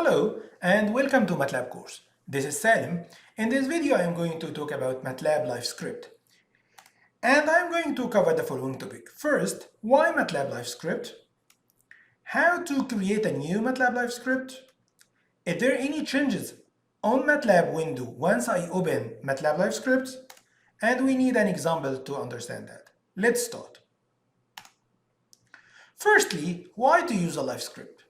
Hello and welcome to MATLAB course. This is Salim. In this video I am going to talk about MATLAB Live Script. And I'm going to cover the following topic. First, why MATLAB Live Script? How to create a new MATLAB Live Script? If there are any changes on MATLAB window once I open MATLAB Live Script, and we need an example to understand that. Let's start. Firstly, why to use a live script?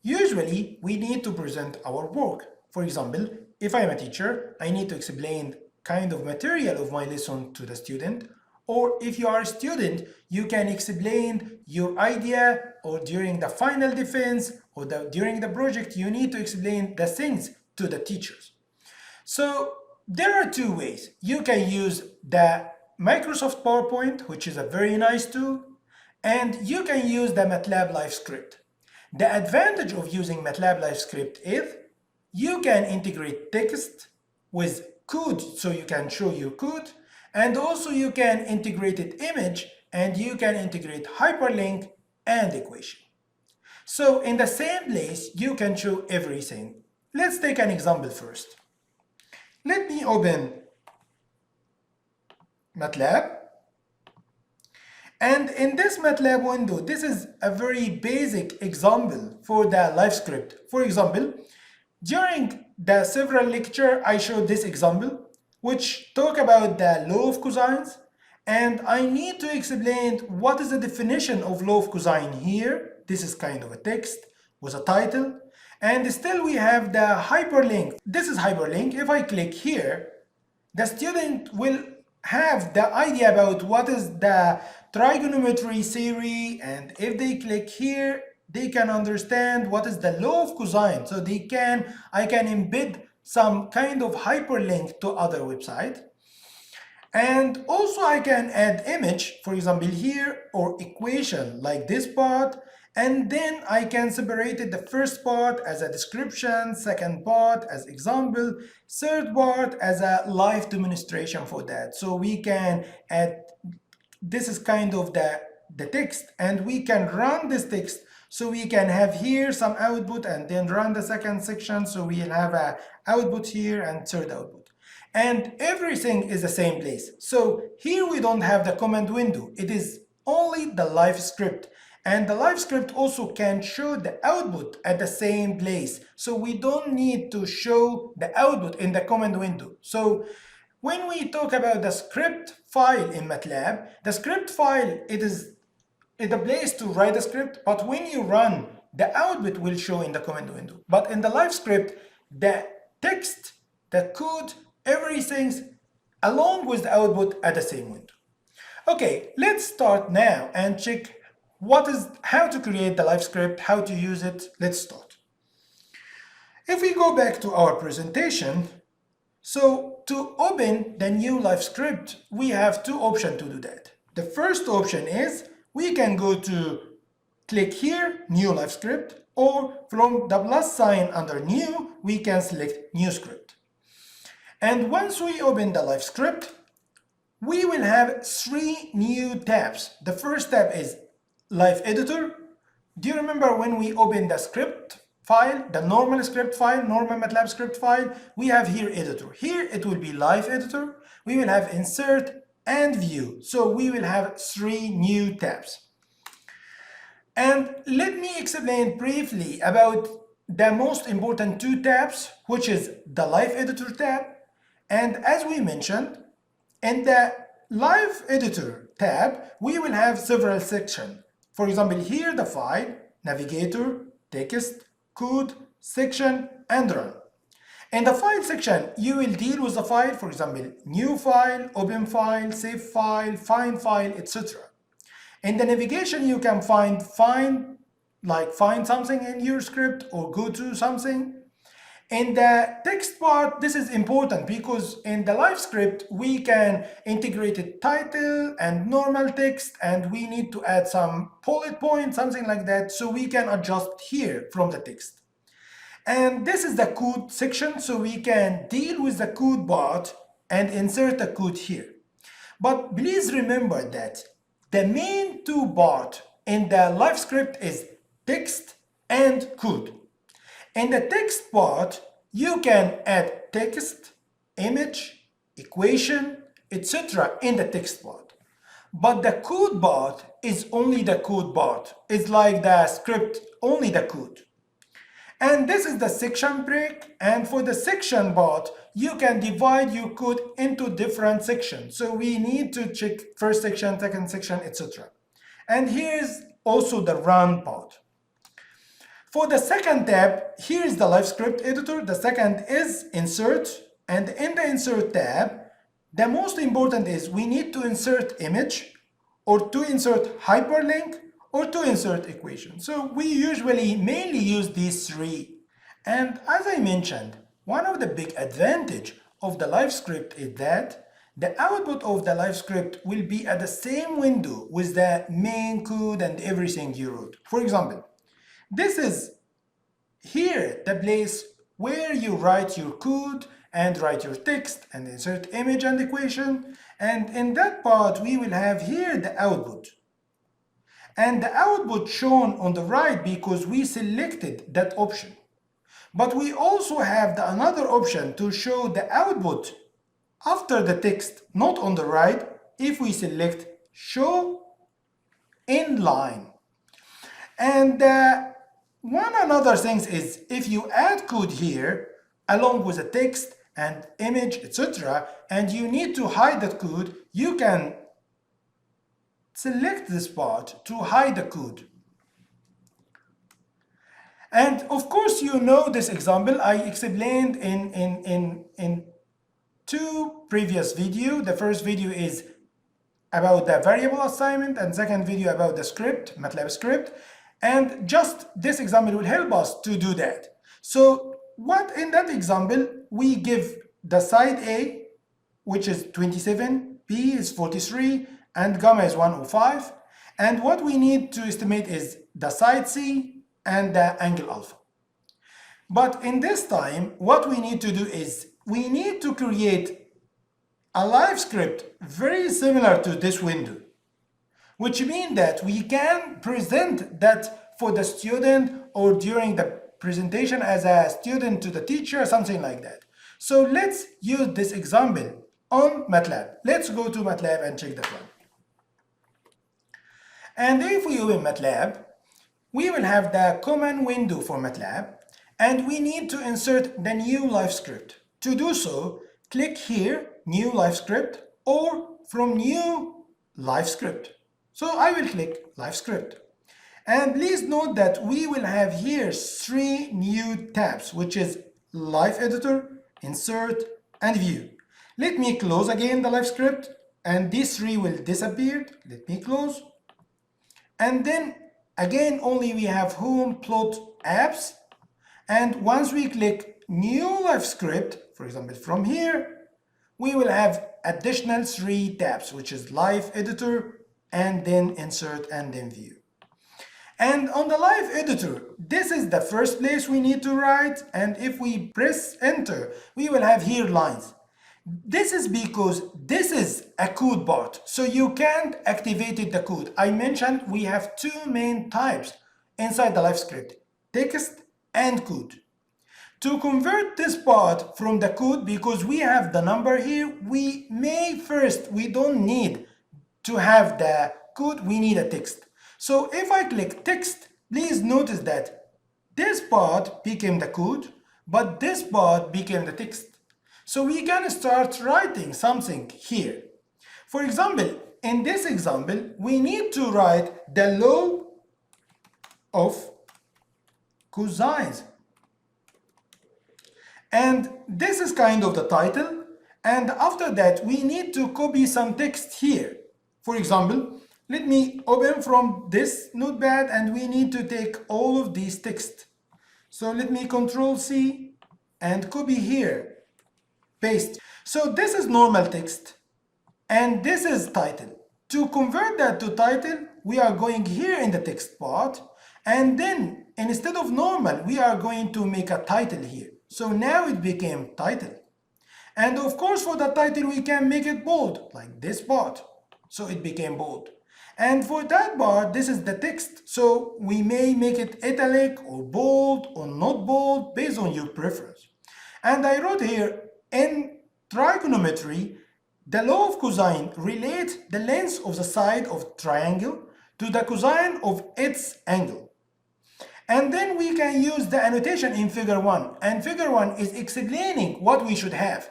Usually, we need to present our work. For example, if I'm a teacher, I need to explain kind of material of my lesson to the student. Or if you are a student, you can explain your idea, or during the final defense or during the project, you need to explain the things to the teachers. So there are two ways. You can use the Microsoft PowerPoint, which is a very nice tool, and you can use the MATLAB Live Script. The advantage of using MATLAB Live Script is you can integrate text with code, so you can show your code, and also you can integrate it image, and you can integrate hyperlink and equation. So in the same place, you can show everything. Let's take an example first. Let me open MATLAB. And in this MATLAB window, this is a very basic example for the live script. For example, during the several lecture, I showed this example, which talk about the law of cosines. And I need to explain what is the definition of law of cosine here. This is kind of a text with a title. And still we have the hyperlink. This is hyperlink. If I click here, the student will have the idea about what is the trigonometry theory, and if they click here, they can understand what is the law of cosine. So I can embed some kind of hyperlink to other website. And also I can add image, for example here, or equation like this part. And then I can separate it, the first part as a description, second part as example, third part as a live demonstration for that. So we can add, this is kind of the text, and we can run this text. So we can have here some output and then run the second section. So we'll have a output here and third output. And everything is the same place. So here we don't have the command window. It is only the live script. And the live script also can show the output at the same place. So we don't need to show the output in the command window. So when we talk about the script file in MATLAB, the script file, it is the place to write the script, but when you run, the output will show in the command window. But in the live script, the text, the code, everything's along with the output at the same window. Okay, let's start now and check how to create the live script, how to use it. Let's start. If we go back to our presentation, so to open the new live script, we have two options to do that. The first option is we can go to click here, new live script, or from the plus sign under new, we can select new script. And once we open the live script, we will have three new tabs. The first tab is Live Editor. Do you remember when we opened the script file, the normal script file, normal MATLAB script file? We have here Editor. Here it will be Live Editor. We will have Insert and View. So we will have three new tabs. And let me explain briefly about the most important two tabs, which is the Live Editor tab. And as we mentioned, in the Live Editor tab, we will have several sections. For example, here the file, navigator, text, code, section, and run. In the file section, you will deal with the file, for example, new file, open file, save file, find file, etc. In the navigation, you can find something in your script or go to something. In the text part, this is important because in the live script, we can integrate a title and normal text, and we need to add some bullet points, something like that, so we can adjust here from the text. And this is the code section, so we can deal with the code part and insert a code here. But please remember that the main two parts in the live script is text and code. In the text part, you can add text, image, equation, etc. in the text part. But the code part is only the code part. It's like the script, only the code. And this is the section break. And for the section part, you can divide your code into different sections. So we need to check first section, second section, etc. And here's also the run part. For the second tab, here is the Live Script editor. The second is insert. And in the insert tab, the most important is we need to insert image, or to insert hyperlink, or to insert equation. So we usually mainly use these three. And as I mentioned, one of the big advantage of the Live Script is that the output of the Live Script will be at the same window with the main code and everything you wrote. For example, this is here the place where you write your code and write your text and insert image and equation. And in that part, we will have here the output. And the output shown on the right because we selected that option. But we also have another option to show the output after the text, not on the right, if we select show in line. And one another thing is if you add code here along with the text and image, etc., and you need to hide that code, you can select this part to hide the code. And of course, you know this example I explained in two previous videos. The first video is about the variable assignment, and second video about the script, MATLAB script. And just this example will help us to do that. So what in that example, we give the side A, which is 27, B is 43, and gamma is 105. And what we need to estimate is the side C and the angle alpha. But in this time, what we need to do is we need to create a live script very similar to this window, which means that we can present that for the student or during the presentation as a student to the teacher, something like that. So let's use this example on MATLAB. Let's go to MATLAB and check that one. And if we open MATLAB, we will have the command window for MATLAB, and we need to insert the new live script. To do so, click here, New Live Script, or from New Live Script. So I will click Live Script. And please note that we will have here three new tabs, which is Live Editor, Insert, and View. Let me close again the Live Script, and these three will disappear. Let me close. And then again, only we have Home, Plot, Apps. And once we click New Live Script, for example, from here, we will have additional three tabs, which is Live Editor, and then Insert, and then View. And on the Live Editor, this is the first place we need to write, and if we press Enter, we will have here lines. This is because this is a code part, so you can't activate the code. I mentioned we have two main types inside the Live Script, text and code. To convert this part from the code, because we have the number here, we don't need to have the code, we need a text. So if I click text, please notice that this part became the code, but this part became the text. So we can start writing something here. For example, in this example, we need to write the law of cosines. And this is kind of the title. And after that, we need to copy some text here. For example, let me open from this notepad, and we need to take all of these text. So let me Control C and copy here, paste. So this is normal text, and this is title. To convert that to title, we are going here in the text part, and then instead of normal, we are going to make a title here. So now it became title. And of course, for the title, we can make it bold, like this part. So it became bold. And for that part, this is the text. So we may make it italic or bold or not bold based on your preference. And I wrote here, in trigonometry, the law of cosine relates the length of the side of triangle to the cosine of its angle. And then we can use the annotation in figure 1. And figure 1 is explaining what we should have.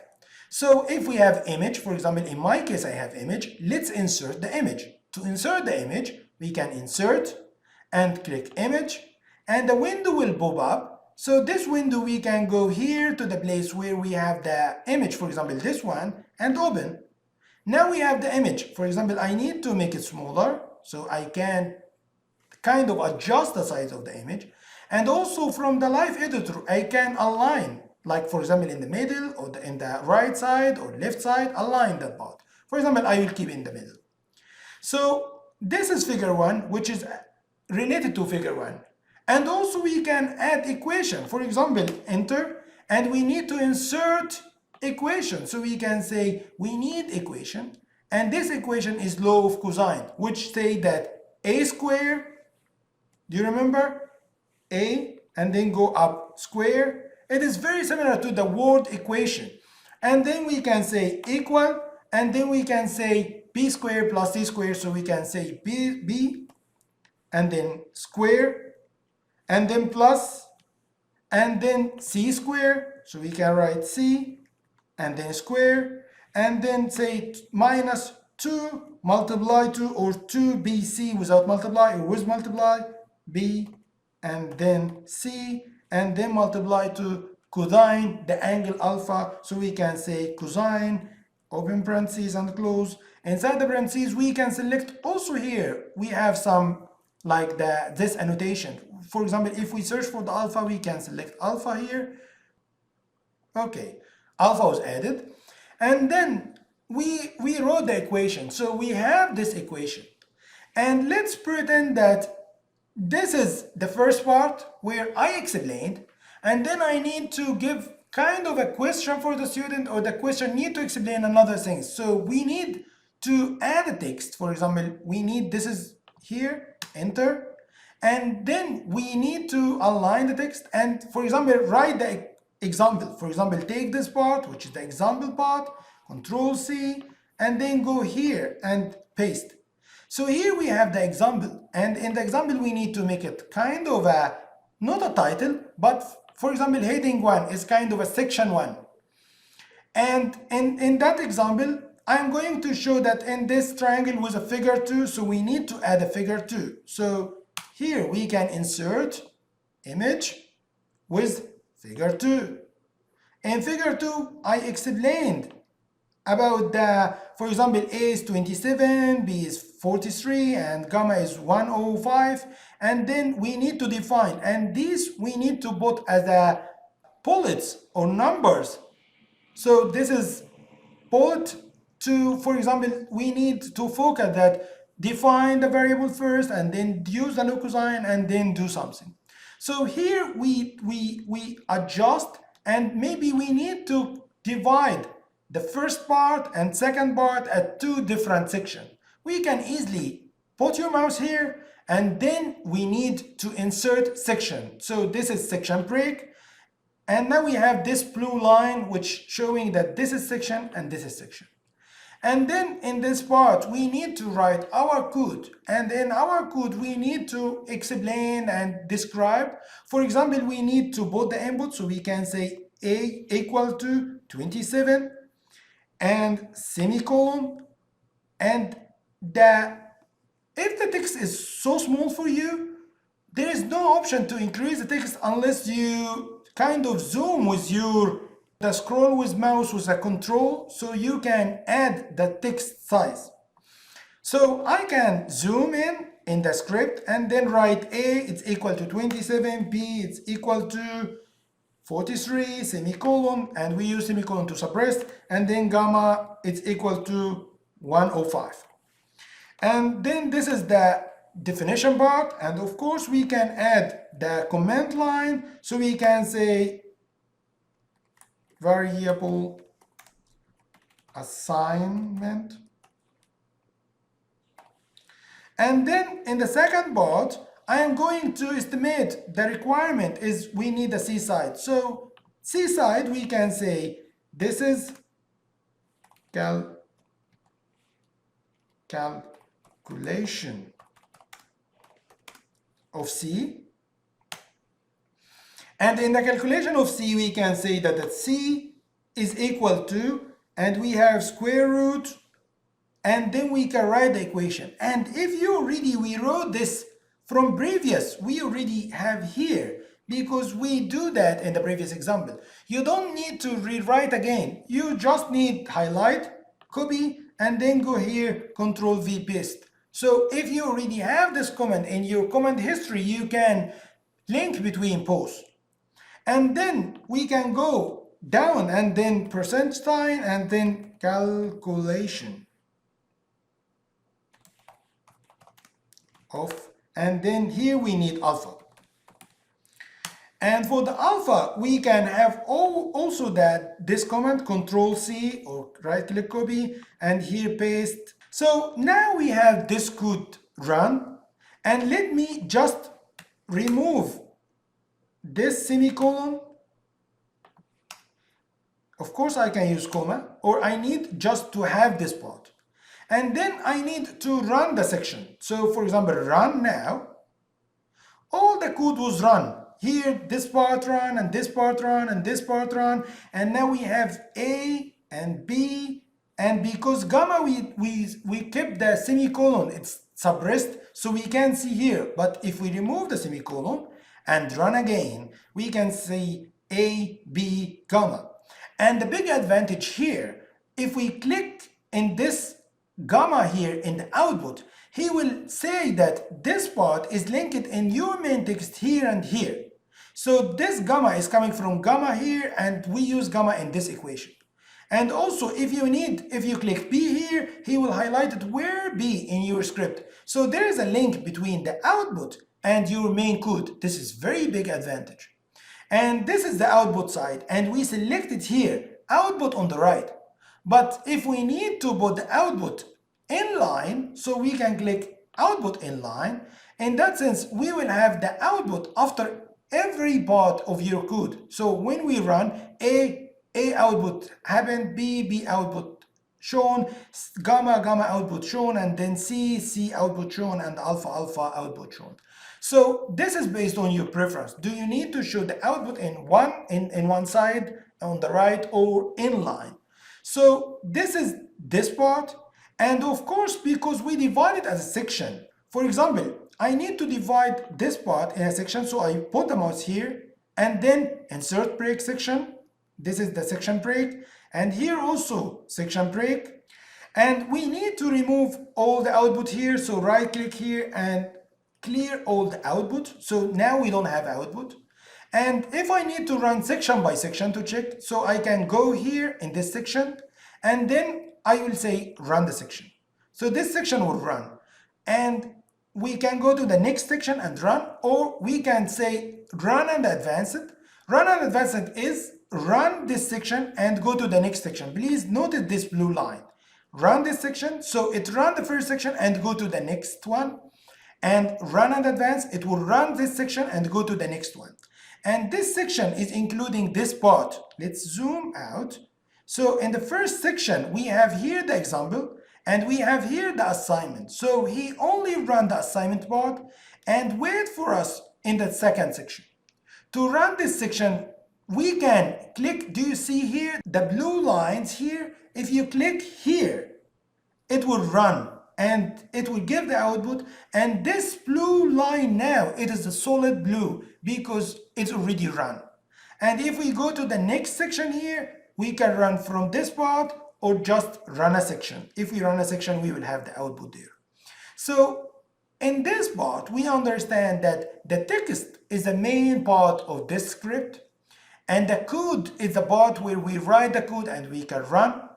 So if we have image, for example, in my case I have image, let's insert the image. To insert the image, we can insert and click image, and the window will pop up. So this window, we can go here to the place where we have the image, for example, this one, and open. Now we have the image. For example, I need to make it smaller, so I can kind of adjust the size of the image. And also from the live editor, I can align, like for example, in the middle or in the right side or left side, align that part. For example, I will keep in the middle. So this is figure 1, which is related to figure 1. And also we can add equation. For example, enter, and we need to insert equation. So we can say we need equation, and this equation is law of cosine, which say that a square, do you remember? A, and then go up square. It is very similar to the word equation. And then we can say equal, and then we can say b squared plus c squared. So we can say b, and then square, and then plus, and then c squared. So we can write c, and then square, and then say minus 2 multiply 2, or 2bc without multiply or with multiply, b, and then c, and then multiply to cosine the angle alpha. So we can say cosine, open parentheses and close. Inside the parentheses, we can select also here. We have some like this annotation. For example, if we search for the alpha, we can select alpha here. Okay, alpha was added. And then we wrote the equation. So we have this equation. And let's pretend that this is the first part where I explained, and then I need to give kind of a question for the student, or the question need to explain another thing. So we need to add a text. For example, we need, this is here, enter, and then we need to align the text and, for example, write the example. For example, take this part, which is the example part, Control C, and then go here and paste. So here we have the example, and in the example we need to make it kind of a, not a title, but for example, heading 1 is kind of a section 1. And in that example, I'm going to show that in this triangle with a figure 2, so we need to add a figure 2. So here we can insert image with figure 2. In figure 2, I explained about the, for example, A is 27, B is 43, and gamma is 105. And then we need to define, and these we need to put as a bullets or numbers. So this is bullet to, for example, we need to focus that define the variable first, and then use the cosine, and then do something. So here we adjust, and maybe we need to divide the first part and second part at 2 different sections. We can easily put your mouse here, and then we need to insert section. So this is section break, and now we have this blue line which showing that this is section and this is section. And then in this part we need to write our code, and in our code we need to explain and describe. For example, we need to put the input, so we can say A equal to 27 and semicolon, and if the text is so small for you, there is no option to increase the text unless you kind of zoom with the scroll with mouse with a control, so you can add the text size. So I can zoom in the script, and then write A it's equal to 27, B it's equal to 43, semicolon, and we use semicolon to suppress, and then gamma it's equal to 105. And then this is the definition part, and of course we can add the comment line, so we can say variable assignment, And then in the second part, I am going to estimate the requirement is we need a C side. So C side, we can say this is calculation of C. And in the calculation of C, we can say that the C is equal to, and we have square root, and then we can write the equation. And if you already, we wrote this from previous, we already have here, because we do that in the previous example. You don't need to rewrite again. You just need highlight, copy, and then go here, Control V, paste. So if you already have this comment in your comment history, you can link between both. And then we can go down and then percent sign and then calculation of, and then here we need alpha. And for the alpha, we can have also that this command Control C or right click copy and here paste. So now we have this code run, and let me just remove this semicolon. Of course I can use comma, or I need just to have this part. And then I need to run the section. So for example, run now. All the code was run. Here, this part run, and this part run, and this part run. And now we have A and B. And because gamma, we kept the semicolon, it's suppressed, so we can see here. But if we remove the semicolon and run again, we can see A, B, gamma. And the big advantage here, if we click in this gamma here in the output, he will say that this part is linked in your main text here and here. So this gamma is coming from gamma here, and we use gamma in this equation. And also if you click B here, he will highlight it where B in your script. So there is a link between the output and your main code. This is very big advantage. And this is the output side, and we selected here output on the right. But if we need to put the output inline, so we can click output inline. In that sense, we will have the output after every part of your code. So when we run, A output happened, B output shown, gamma output shown, and then C output shown, and alpha output shown. So this is based on your preference. Do you need to show the output in one side on the right or inline? So this is this part. And of course, because we divide it as a section, for example, I need to divide this part in a section, so I put the mouse here and then insert break section. This is the section break, and here also section break. And we need to remove all the output here, so right click here and clear all the output. So now we don't have output. And if I need to run section by section to check, so I can go here in this section and then I will say run the section. So this section will run, and we can go to the next section and run, or we can say run and advance it. Run and advance it is run this section and go to the next section. Please notice this blue line. Run this section, so it run the first section and go to the next one. And run and advance, it will run this section and go to the next one. And this section is including this part. Let's zoom out. So in the first section, we have here the example, and we have here the assignment. So he only run the assignment part and wait for us in the second section. To run this section, we can click, do you see here the blue lines here? If you click here, it will run and it will give the output. And this blue line now, it is a solid blue because it's already run. And if we go to the next section here, we can run from this part or just run a section. If we run a section, we will have the output there. So in this part, we understand that the text is the main part of this script, and the code is the part where we write the code and we can run.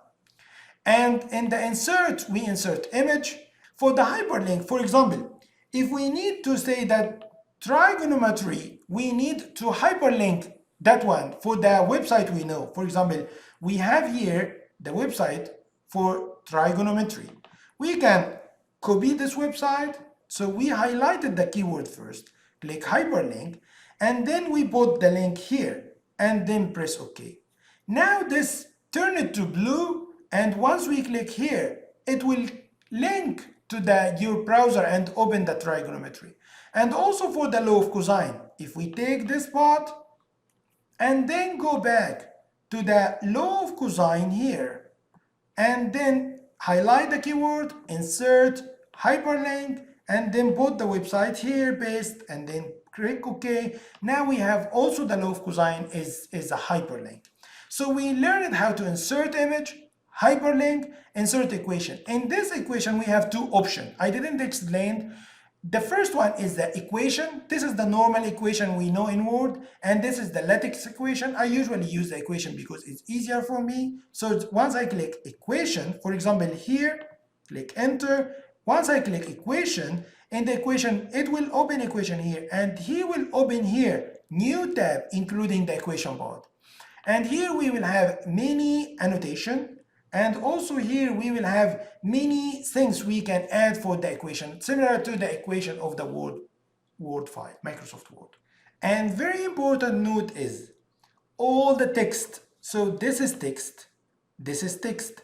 And in the insert, we insert image. For the hyperlink, for example, if we need to say that trigonometry, we need to hyperlink that one for the website we know. For example, we have here the website for trigonometry. We can copy this website So we highlighted the keyword first, click hyperlink, and then we put the link here, and then press OK. Now this turn it to blue, and once we click here, it will link to your browser and open the trigonometry. And also for the law of cosine, if we take this part and then go back to the law of cosine here, and then highlight the keyword, insert, hyperlink, and then put the website here, paste, and then click OK. Now we have also the law of cosine is a hyperlink. So we learned how to insert image, hyperlink, insert equation. In this equation, we have two options. I didn't explain. The first one is the equation. This is the normal equation we know in Word, and this is the lattice equation. I usually use the equation because it's easier for me. So once I click equation, for example here, click enter. Once I click equation, in the equation, it will open equation here, and he will open here, new tab, including the equation part. And here we will have many annotation, and also here we will have many things we can add for the equation, similar to the equation of the Word file, Microsoft Word. And very important note is all the text. So this is text, this is text.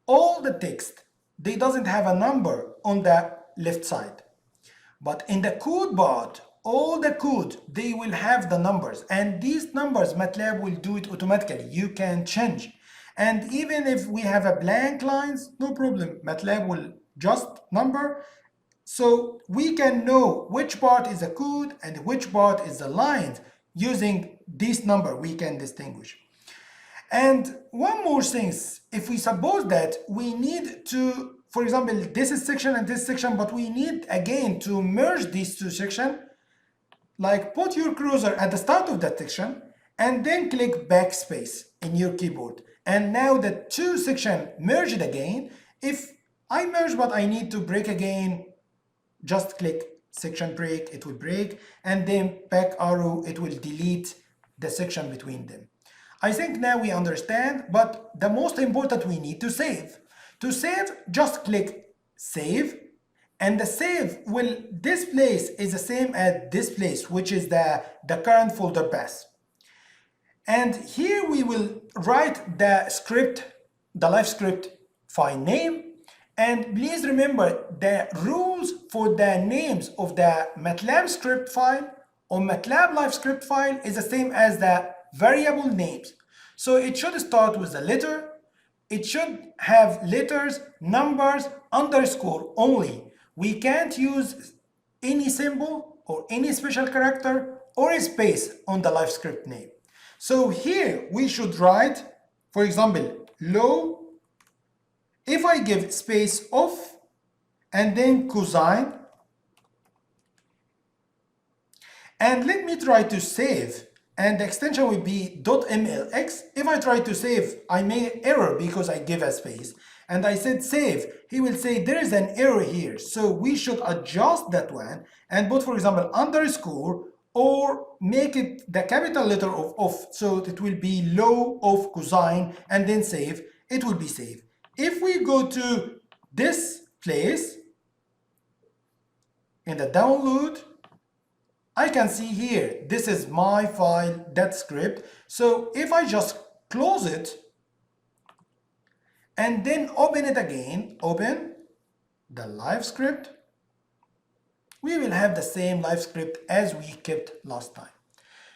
All the text, they doesn't have a number on the left side. But in the code part, all the code, they will have the numbers, and these numbers MATLAB will do it automatically. You can change, and even if we have a blank lines, no problem, MATLAB will just number, so we can know which part is a code and which part is the lines. Using this number we can distinguish. And one more thing, if we suppose that we need to, for example, this is section and this section, but we need again to merge these two sections, like put your cursor at the start of that section and then click backspace in your keyboard. And now the two sections merged again. If I merge but I need to break again, just click section break, it will break, and then back arrow, it will delete the section between them. I think now we understand, but the most important, we need to save. To save, just click save. And the save will, this place is the same as this place, which is the current folder path. And here we will write the script, the live script file name. And please remember the rules for the names of the MATLAB script file or MATLAB Live Script file is the same as the variable names. So it should start with a letter. It should have letters, numbers, underscore only. We can't use any symbol or any special character or a space on the live script name. So here we should write, for example, low. If I give space off and then cosine, and let me try to save, and the extension will be .mlx. If I try to save, I made error because I give a space. And I said save, he will say there is an error here. So we should adjust that one and put, for example, underscore, or make it the capital letter of off. So it will be low of cosine and then save, it will be saved. If we go to this place in the download, I can see here, this is my file, that script. So if I just close it, and then open it again, open the live script, we will have the same live script as we kept last time.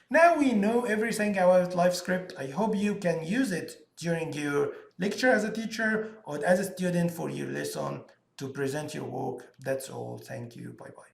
Now we know everything about live script. I hope you can use it during your lecture as a teacher or as a student for your lesson to present your work. That's all. Thank you. Bye-bye.